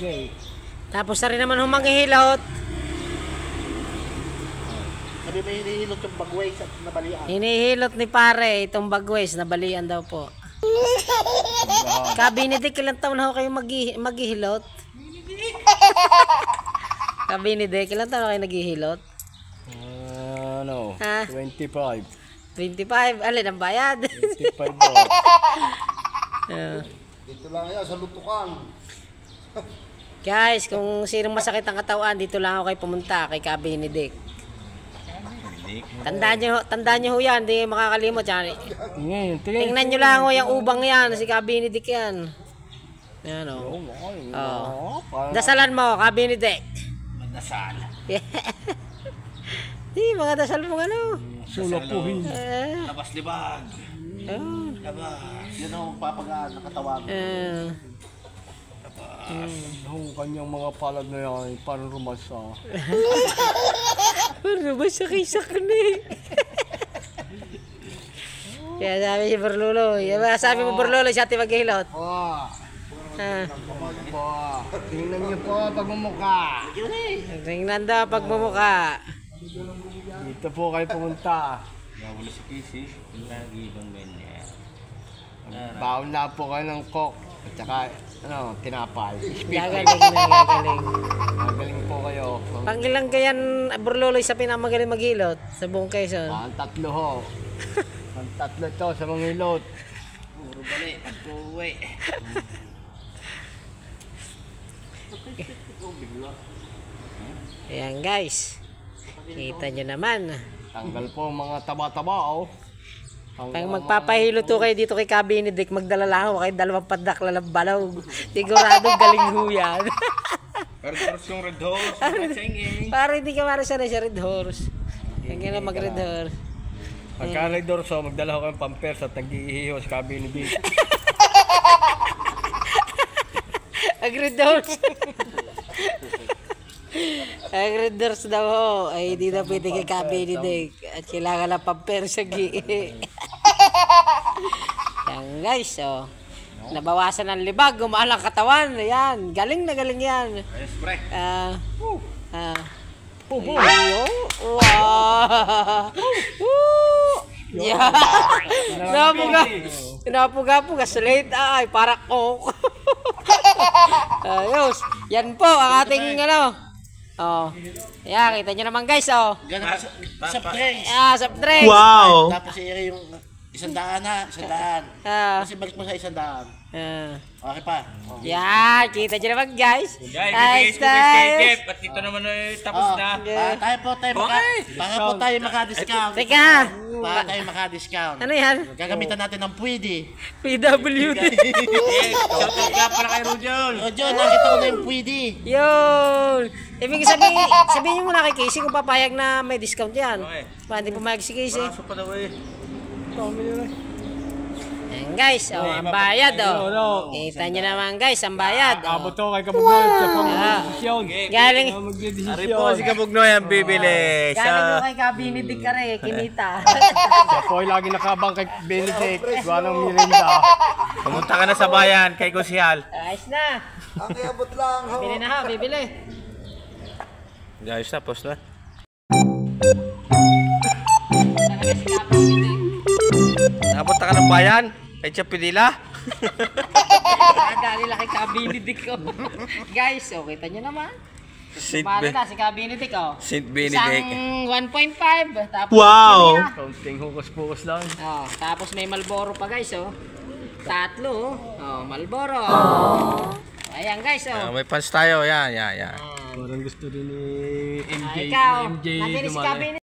Okay. Tapos na rin naman humanghihilot. Sabi ba hinihilot yung bagways at nabalian? Hinihilot ni pare itong bagways, nabalian daw po. Kabinidik, ilang taon na ho kayo maghihilot? Kabinidik, ilang taon na kayo naghihilot? Ano? Ha? 25. 25, alin ang bayad? 25 daw. Dito lang yan, sa lutukan. Guys, kung sinong masakit ang katawan, dito lang ako kayo pumunta kay Kabinidik. Tandaan nyo ho yan, hindi makakalimot yan. Tingnan nyo lang ho yung ubang yan, si Kabinidik yan. Yan o. Dasalan mo, Kabinidik. Madasal. Di, mga dasal mo ano. Sulapuhin. Labas libag. Labas. Yan ang papagaan ng katawan. Ang kanyang mga palad na yan, parang rumasa. Parang rumasa kay Sakne. Kaya sabi si Berluloy. Sabi mo Berluloy, siya ati maghihilot. Tingnan niyo po pagmumukha. Tingnan daw pagmumukha. Dito po kayo pumunta. Nawala si Casey. Lagi bang ganyan. Baon na po kayo ng coke. At saka, tinapay. Gagaling na, gagaling. Gagaling po kayo. Pangilang kayan, Berluloy, sa pinamagaling maghilot sa buong Quezon? Ang tatlo ho. Ang tatlo ito sa mga hilot. Puro bali, pagpuwi. Ayan guys. Kita nyo naman. Tanggal po mga taba-taba oh. Pag magpapahilo to kayo dito kay Kabinidik, magdala lang ako kay 2 padak lalabalaw. Siguradong galing ho yan. Pero yung Red Horse, para hindi ka marasanay sa Red Horse. Kaya na mag-Red Horse. Pagka Red Horse, magdala ko ng pampers at nag-iihiho sa Kabinidik. Ag-Red Horse. Ag-Red Horse daw ho. Ay hindi na pwede kay Kabinidik. At kailangan lang pampers sa gi. Yan guys, oh. Nabawasan ng libag, gumaan ang katawan. Ayan, galing na galing yan. Yes, pre. Wow. Yeah. Napuga-puga sa late ay para coke. Ayos. Yan po ang ating ano. Oh. Ayan, kita nyo naman guys, oh. Soft drinks. Soft drinks. Wow. Tapos yung 100 na, 100. Kasi balik mo sa 100. Okay pa. Yan, kita nyo naman guys. Guys, Jeff, at ito naman tapos na. Para po tayo maka-discount. Teka. Para tayo maka-discount. Ano yan? Gagamitan natin ng pwede. PWD. Shoutout ka para kay Rujon. Rujon, nakita ko na yung pwede. Yun. Ibig sabihin nyo muna kay Casey kung papayag na may discount yan. Para hindi pumayag si Casey. Paso pa daw eh. Ayan guys, oh, ang bayad oh. Kita nyo naman guys, ang bayad. Abot to kay Kabugnoy sa pang-desisyon. Galing. Ari po si Kabugnoy ang bibili. Galing mo kay Kabinidik ka rin, kinita. Siya po ay lagi nakabang kay Benedict. Gawa ng mirinda. Pumunta ka na sa bayan kay Kusyal. Ayos na. Okay, abot lang. Bili na ha, bibili. Guys, tapos na. Napunta ka ng bayan? Kay Chapidila? Dali lang kay Kabinidik ko. Guys, oh, kita nyo naman. Bumali na si Kabinidik oh. Saint Benedict. Isang 1.5. Tapos Wow! Counting hukus-pukus lang. oh, tapos may Marlboro pa guys oh. 3 oh. Oh, Marlboro. Ayan guys oh. May fans tayo. Yan. Parang gusto rin ni MJ. Ikaw, MJ natin si dumali. Kabinidik.